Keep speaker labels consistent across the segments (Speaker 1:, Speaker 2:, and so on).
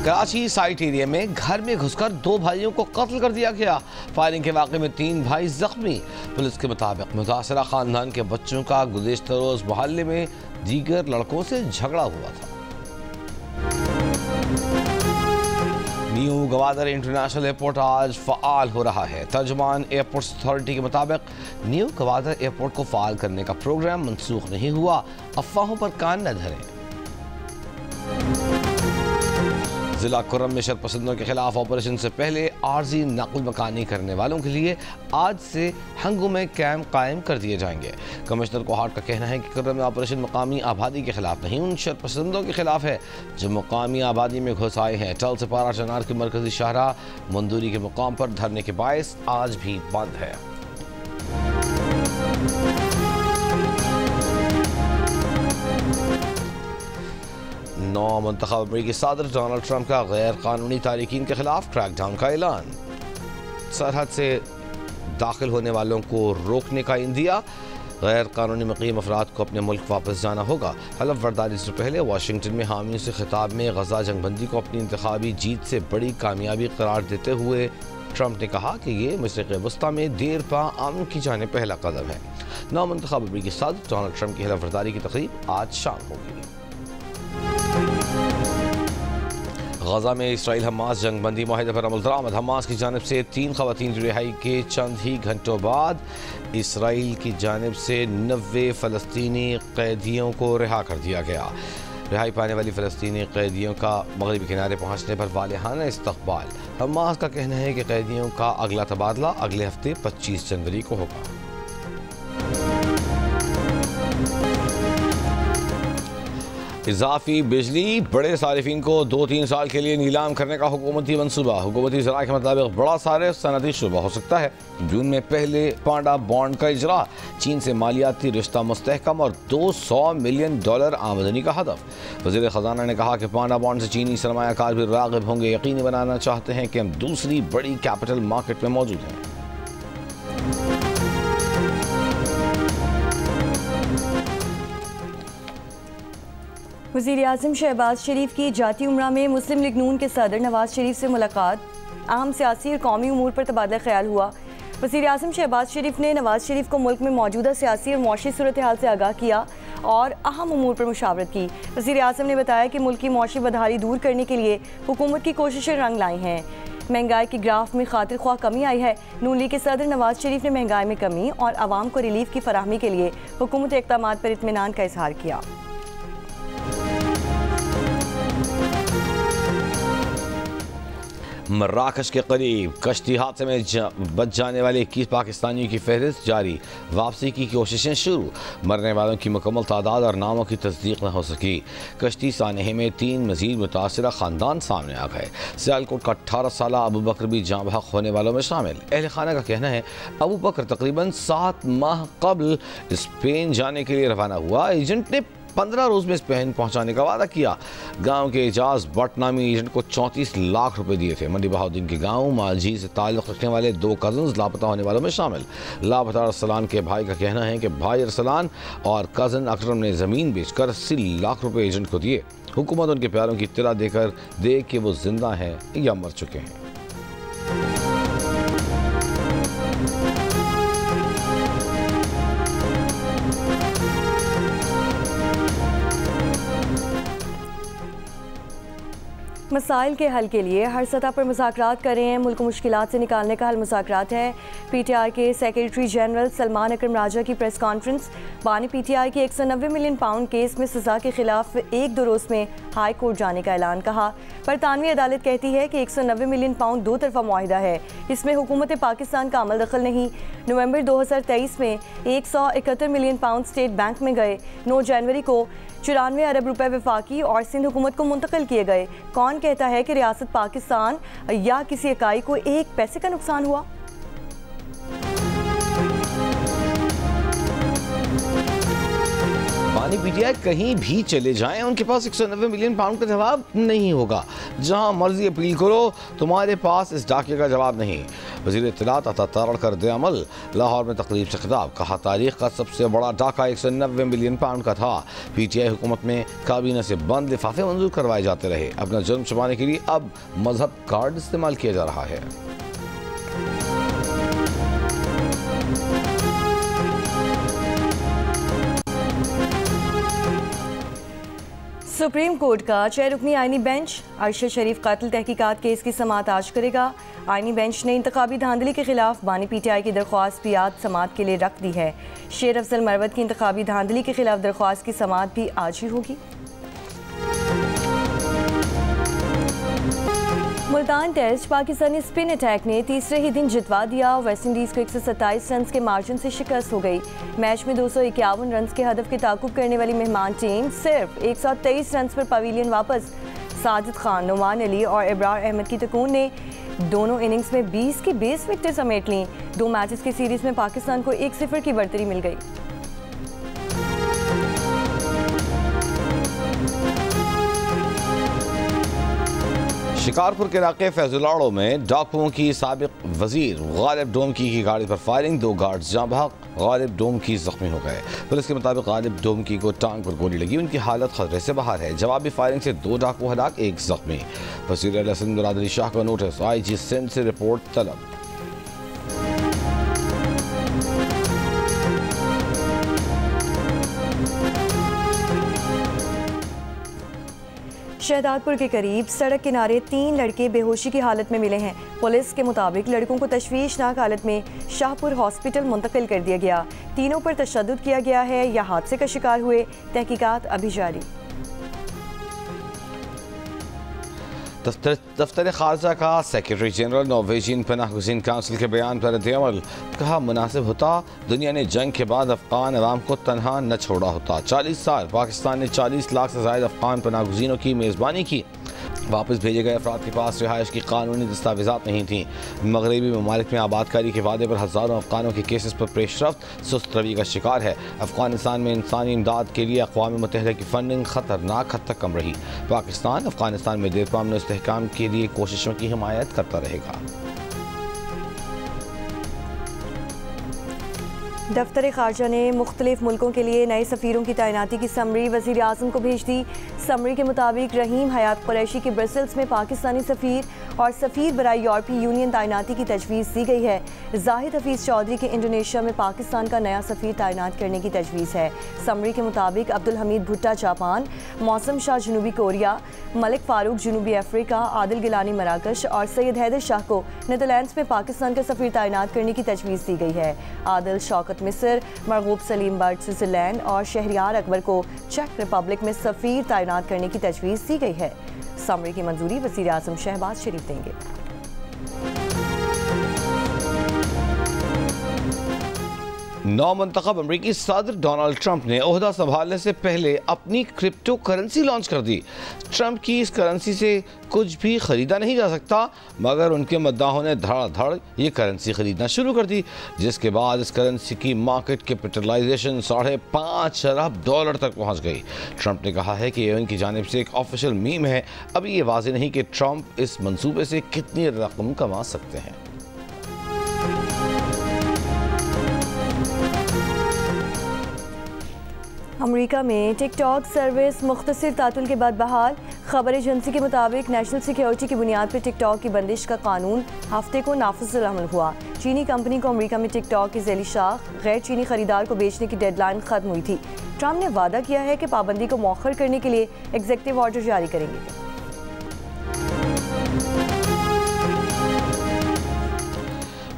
Speaker 1: Karachi site area में घर में घुसकर 2 भाइयों को कत्ल कर दिया गया। फायरिंग के वाक़े में 3 भाई जख्मी। पुलिस के मुताबिक मुतासरा खानदान के बच्चों का गुज़िश्ता रोज़ मोहल्ले में दीगर लड़कों से झगड़ा हुआ था। न्यू गवादर इंटरनेशनल एयरपोर्ट आज फ़ाल हो रहा है। तर्जुमान एयरपोर्ट अथॉरिटी के मुताबिक न्यू गवादर एयरपोर्ट को फ़ाल करने का प्रोग्राम मनसूख नहीं हुआ। अफवाहों पर कान न धरें। जिला कुर्रम में शरपसंदों के खिलाफ ऑपरेशन से पहले आर्जी नकल मकानी करने वालों के लिए आज से हंगू में कैंप कायम कर दिए जाएंगे। कमिश्नर कोहाट का कहना है कि कुर्रम में ऑपरेशन मकामी आबादी के खिलाफ नहीं, उन शरपसंदों के खिलाफ है जो मकामी आबादी में घुस आए हैं। टल से पारा चनार की मरकजी शाहरा मंदूरी के मुकाम पर धरने के बायस आज भी बंद है। नौ मुंतखब अमरीकी सदर डोनाल्ड ट्रंप का गैर कानूनी तारिकीन के खिलाफ क्रैकडाउन का ऐलान। सरहद से दाखिल होने वालों को रोकने का इंदिया। गैर कानूनी मुकीम अफराद को अपने मुल्क वापस जाना होगा। हलफ बर्दारी से पहले वाशिंगटन में हामियों से खिताब में गजा जंगबंदी को अपनी इंतखाबी जीत से बड़ी कामयाबी करार देते हुए ट्रंप ने कहा कि ये मशरिक़ वस्ता में देर पा अमन की जाने पहला कदम है। नौ मुंतखब अमरीकी सदर डोनाल्ड ट्रंप की हलफ बर्दारी की तकरीब आज शाम होगी। गजा में इसराइल हमास जंगबंदी माहिदे पर अमल दरामद। हमास की जानिब से 3 ख़वातीन की रिहाई के चंद ही घंटों बाद इसराइल की जानिब से 90 फ़लस्तीनी कैदियों को रिहा कर दिया गया। रिहाई पाने वाली फ़लस्तीनी कैदियों का मगरबी किनारे पहुँचने पर वालिहाना इस्तक़बाल। हमास का कहना है कि कैदियों का अगला तबादला अगले हफ्ते 25 जनवरी को होगा। इजाफी बिजली बड़े सारिफिन को 2-3 साल के लिए नीलाम करने का हुकूमती मनसूबा। हुकूमती ज़राए के मुताबिक बड़ा सारे सनदी शुबा हो सकता है। जून में पहले पांडा बॉन्ड का इजरा। चीन से मालियाती रिश्ता मुस्तहकम और $200 मिलियन आमदनी का हदफ। वज़ीर ख़जाना ने कहा कि पांडा बॉन्ड से चीनी सरमायाकार भी राग़िब होंगे। यकीनी बनाना चाहते हैं कि हम दूसरी बड़ी कैपिटल मार्केट में मौजूद हैं।
Speaker 2: वज़ीर आज़म शहबाज शरीफ की जाती उम्रा में मुस्लिम लीग नून के सदर नवाज शरीफ से मुलाकात। अहम सियासी और कौमी उमूर पर तबादला ख्याल हुआ। वज़ीर आज़म शहबाज शरीफ ने नवाज शरीफ को मुल्क में मौजूदा सियासी और मौशी सूरत हाल से आगाह किया और अहम उमूर पर मुशावरत की। वज़ीर आज़म ने बताया कि मुल्क की मौशी बदहाली दूर करने के लिए हुकूमत की कोशिशें रंग लाई हैं। महंगाई की ग्राफ में खातिर ख्वाह कमी आई है। नून लीग के सदर नवाज शरीफ ने महंगाई में कमी और आवाम को रिलीफ की फराहमी के लिए हुकूमत के इक़दामात पर इत्मीनान का इजहार किया।
Speaker 1: मर्राकश के करीब कश्ती हादसे में बच जाने वाले 21 पाकिस्तानियों की फहरिस्त जारी। वापसी की कोशिशें शुरू। मरने वालों की मुकम्मल तादाद और नामों की तस्दीक न हो सकी। कश्ती सानहे में 3 मजीद मुतासरा ख़ानदान सामने आ गए। सियालकोट का 18 साला अबू बकर भी जाँ बहक होने वालों में शामिल। अहल खाना का कहना है अबू बकर तकरीबन 7 माह कबल स्पेन जाने के लिए रवाना हुआ। एजेंट ने 15 रोज़ में स्पेन पहुंचाने का वादा किया। गांव के एजाज भट्ट नामी एजेंट को 34 लाख रुपए दिए थे। मंडी बहाउद्दीन के गांव मालझी से ताल्लुक़ रखने वाले 2 कज़न्स लापता होने वालों में शामिल। लापता अरसलान के भाई का कहना है कि भाई अरसलान और कज़न अकरम ने ज़मीन बेचकर 80 लाख रुपए एजेंट को दिए। हुकूमत उनके प्यारों की इत्तला देकर देख कि वो जिंदा हैं या मर चुके हैं।
Speaker 2: मसाइल के हल के लिए हर सतह पर मुज़ाकरात कर रहे हैं। मुल्क को मुश्किलात से निकालने का हल मुज़ाकरात है। PTI के सेक्रेटरी जनरल सलमान अकरम राजा की प्रेस कॉन्फ्रेंस। बानी PTI के 190 मिलियन पाउंड केस में सज़ा के खिलाफ 1-2 रोज़ में हाई कोर्ट जाने का ऐलान। कहा बरतानवी अदालत कहती है कि 190 मिलियन पाउंड 2 तरफ़ा मुआहिदा है, इसमें हुकूमत पाकिस्तान का अमल दखल नहीं। नवंबर 2023 में 171 मिलियन पाउंड स्टेट बैंक में गए। 9 जनवरी को 94 अरब रुपए वफाकी और सिंध हुकूमत को मुंतकिल किए गए। कौन कहता है कि रियासत पाकिस्तान या किसी इकाई को 1 पैसे का नुकसान हुआ?
Speaker 1: बानी पीटीआई कहीं भी चले जाएं, उनके पास 190 मिलियन पाउंड का जवाब नहीं होगा। जहां मर्जी अपील करो, तुम्हारे पास इस डाके का जवाब नहीं। वज़ीर इत्तलात अता तारड़कर दे अमल लाहौर में तकरीब से खिताब, कहा तारीख का सबसे बड़ा डाका 190 मिलियन पाउंड का था। पीटीआई हुकूमत में काबीना से बंद लिफाफे मंजूर करवाए जाते रहे। अपना जुर्म छुपाने के लिए अब मजहब कार्ड इस्तेमाल किया जा रहा है।
Speaker 2: सुप्रीम कोर्ट का 6 रुकनी आईनी बेंच अरशद शरीफ कत्ल तहकीकात केस की समाअत आज करेगा। आईनी बेंच ने इंतखाबी धांधली के खिलाफ बानी पीटीआई की दरख्वास्त भी आज समाअत के लिए रख दी है। शेर अफजल मरवत की इंतखाबी धांधली के खिलाफ दरख्वास्त की समाअत भी आज ही होगी। Multan test Pakistani spin attack ने तीसरे ही दिन जितवा दिया। वेस्ट इंडीज़ को 127 रन के मार्जिन से शिकस्त हो गई। मैच में 251 रन के हदफ के ताकुब करने वाली मेहमान टीम सिर्फ 123 रन पर पवेलियन वापस। साजिद खान, नुमान अली और इब्रार अहमद की तकून ने दोनों इनिंग्स में 20 की 20 विकेटें समेट लीं। 2 मैचेस की सीरीज में पाकिस्तान को 1-0 की बढ़तरी मिल गई।
Speaker 1: शिकारपुर के इलाके फैजुलाड़ो में डाकुओं की साबिक वजीर गालिब डोमकी की गाड़ी पर फायरिंग, 2 गार्ड्स जाँ बहक, गालिब डोमकी जख्मी हो गए। पुलिस के मुताबिक गालिब डोमकी को टांग पर गोली लगी, उनकी हालत खतरे से बाहर है। जवाबी फायरिंग से 2 डाकू हलाक, 1 जख्मी। वज़ीर सिंध मुराद अली शाह का नोटिस, IG सिंध से रिपोर्ट तलब।
Speaker 2: शहदादपुर के करीब सड़क किनारे 3 लड़के बेहोशी की हालत में मिले हैं। पुलिस के मुताबिक लड़कों को तशवीशनाक हालत में शाहपुर हॉस्पिटल मुंतकिल कर दिया गया। तीनों पर तशद्दुद किया गया है या हादसे का शिकार हुए, तहकीकात अभी जारी।
Speaker 1: दफ्तर खारजा का सेक्रेटरी जनरल नॉर्वेजियन पनाह गुज़ीन काउंसिल के बयान पर रद्द-ए-अमल, कहा मुनासिब होता दुनिया ने जंग के बाद अफगान अवाम को तनहा न छोड़ा होता। 40 साल पाकिस्तान ने 40 लाख से ज़ायद अफगान पनाह गुज़ीनों की मेज़बानी की। वापस भेजे गए अफराद के पास रिहाइश की कानूनी दस्तावेज़ात नहीं थी। मगरबी ममालिक में आबादकारी के वादे पर हज़ारों अफगानों के केसेस पर पेशरफ्त सुस्त रवि का शिकार है। अफगानिस्तान में इंसानी इमदाद के लिए अक़वाम मुत्तहिदा की फंडिंग ख़तरनाक हद तक कम रही। पाकिस्तान अफगानिस्तान में देर पामन इस्तेहकाम के लिए कोशिशों की हिमायत करता रहेगा।
Speaker 2: दफ्तर खारजा ने मुख्तलिफ मुल्कों के लिए नए सफ़ीरों की तैनाती की समरी वज़ीर आज़म को भेज दी। समरी के मुताबिक रहीम हयात कुरैशी के ब्रसल्स में पाकिस्तानी सफ़ीर और सफ़ीर बराए यूरोपीय यूनियन तैनाती की तजवीज़ दी गई है। जाहिद हफीज़ चौधरी के इंडोनेशिया में पाकिस्तान का नया सफ़ीर तैनात करने की तजवीज़ है। समरी के मुताबिक अब्दुल हमीद भुट्टा जापान, मौसम शाह जनूबी कोरिया, मलिक फ़ारूक जनूबी अफ्रीका, आदिल गिलानी मराकश और सैयद हैदर शाह को नीदरलैंड्स में पाकिस्तान का सफ़ीर तैनात करने की तजवीज़ दी गई है। आदिल शौकत मिस्र, मरगूब सलीम बर्ड स्विट्ज़रलैंड और शहरियार अकबर को चेक रिपब्लिक में सफ़ीर तैनात करने की तजवीज़ दी गई है। समरी की मंजूरी वज़ीर आज़म शहबाज शरीफ देंगे।
Speaker 1: नौमंतखब अमरीकी सदर डोनाल्ड ट्रंप ने ओहदा संभालने से पहले अपनी क्रिप्टो करेंसी लॉन्च कर दी। ट्रंप की इस करेंसी से कुछ भी खरीदा नहीं जा सकता, मगर उनके मद्दाहों ने धड़ाधड़ ये करेंसी खरीदना शुरू कर दी, जिसके बाद इस करेंसी की मार्केट कैपिटलाइजेशन $5.5 अरब तक पहुंच गई। ट्रंप ने कहा है कि यह उनकी जानिब से एक ऑफिशियल मीम है। अभी ये वाज़ेह नहीं कि ट्रंप इस मंसूबे से कितनी रकम कमा सकते हैं।
Speaker 2: अमेरिका में टिकटॉक सर्विस मुख्तसर तातुल के बाद बहाल। खबर एजेंसी के मुताबिक नेशनल सिक्योरिटी की बुनियाद पर टिकटॉक की बंदिश का कानून हफ्ते को नाफिज़ अमल हुआ। चीनी कंपनी को अमेरिका में टिकटॉक की ज़ैली शाख गैर चीनी खरीदार को बेचने की डेडलाइन ख़त्म हुई थी। ट्रंप ने वादा किया है कि पाबंदी को मौखर करने के लिए एग्जीक्यूटिव ऑर्डर जारी करेंगे।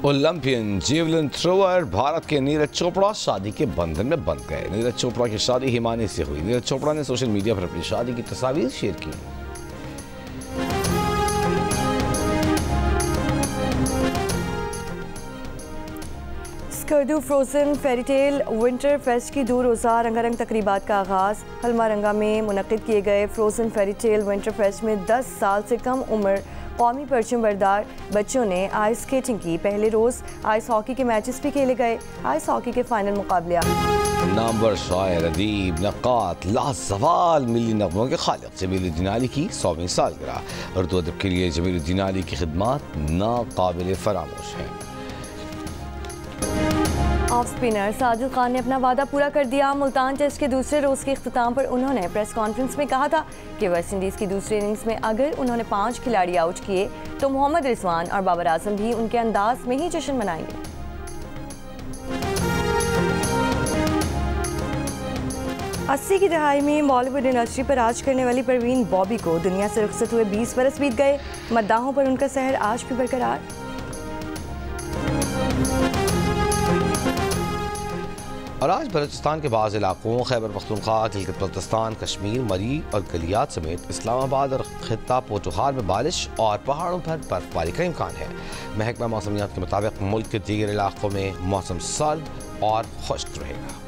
Speaker 1: ओलंपियन जेवलिन थ्रोअर भारत के नीरज चोपड़ा शादी के बंधन में बंध गए। नीरज चोपड़ा की शादी हिमानी से हुई। नीरज चोपड़ा ने सोशल मीडिया पर अपनी शादी की तस्वीर शेयर की।
Speaker 2: Skardu frozen fairy tale winter fest की 2 रोज़ा रंगारंग तकरीबात का आगाज़। हल्मारंगा में मुनक्किद किए गए फ्रोजन फेरीटेल विंटर फेस्ट में 10 साल से कम उम्र कौमी परचम बरदार बच्चों ने आइस स्केटिंग की। पहले रोज़ आइस हॉकी के मैचेस भी खेले गए। आइस हॉकी के फाइनल मुकाबले
Speaker 1: नामवर शायर, अदीब, नक्कात, लाजवाल मिली नगमों के खालिक जमीलुद्दीन आली की 100वीं सालगिरह। उर्दू अदब के लिए जमीलुद्दीन आली की खिदमत नाकाबिल फरामोश हैं।
Speaker 2: ऑफ स्पिनर साजिद खान ने अपना वादा पूरा कर दिया। मुल्तान टेस्ट के दूसरे रोज के इख्तिताम पर उन्होंने प्रेस कॉन्फ्रेंस में कहा था कि वेस्ट इंडीज की दूसरी इनिंग्स में अगर उन्होंने 5 खिलाड़ी आउट किए तो मोहम्मद रिजवान और बाबर आजम भी उनके अंदाज में ही जश्न मनाएंगे। 80 की दहाई में बॉलीवुड इंडस्ट्री पर राज करने वाली परवीन बॉबी को दुनिया से रुखसत हुए 20 बरस बीत गए। मद्दाहों पर उनका सहर आज भी बरकरार।
Speaker 1: और आज बलूचिस्तान के बाज़ इलाकों खैबर पख्तूनख्वा, गिलगित बल्तिस्तान, कश्मीर, मरी और गलियात समेत इस्लामाबाद और खित्ता पोठोहार में बारिश और पहाड़ों पर बर्फबारी का इम्कान है। महकमा मौसमियात के मुताबिक मुल्क के दीगर इलाकों में मौसम सर्द और खुश्क रहेगा।